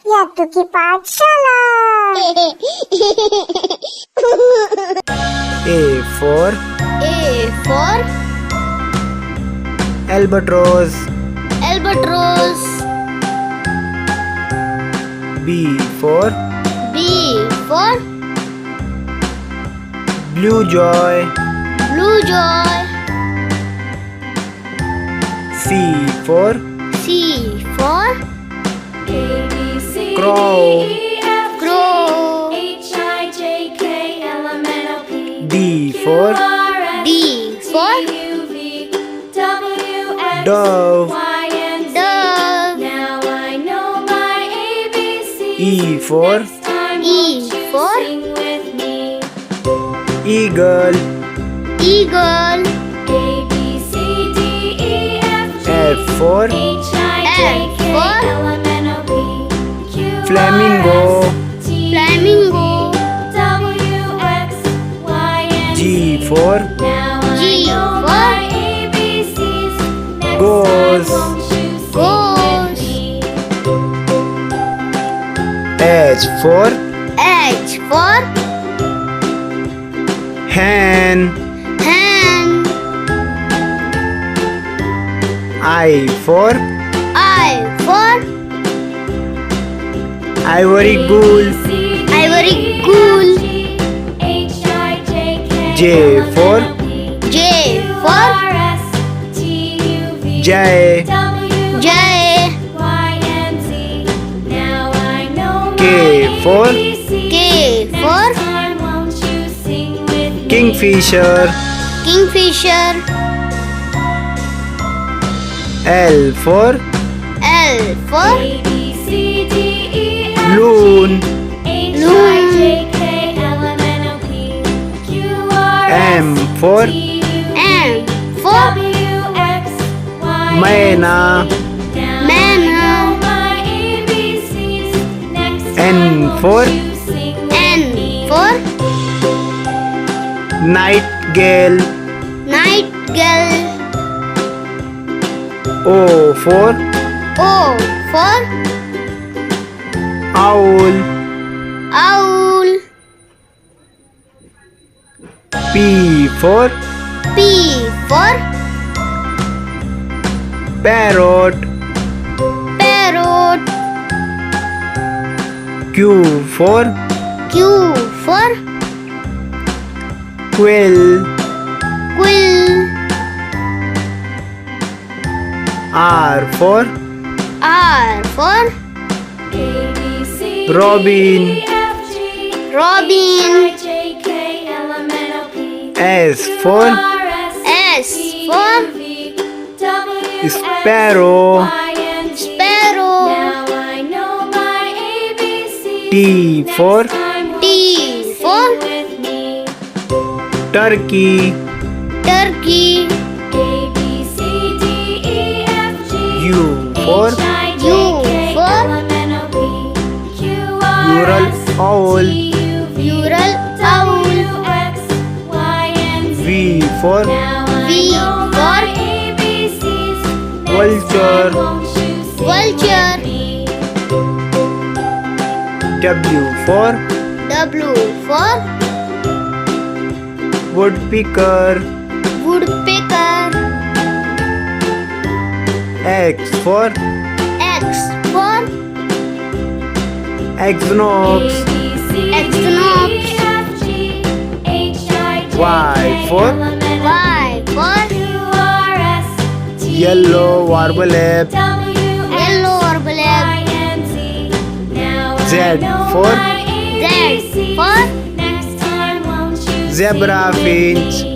यातू की पाठशाला. A for albatross. B for blue joy. C for crow. D for dove. E for eagle. F for flamingo. G for goose. H for hen. I for ivory goose. J for jay. K for kingfisher. L for loon. M for myna. N for nightingale. O for owl. P for parrot. Q for quill. R for robin. S for sparrow. T for turkey. U for ural owl. V for vulture. W for woodpecker. X for exnox. Y for yellow warbler. Z for zebra finch.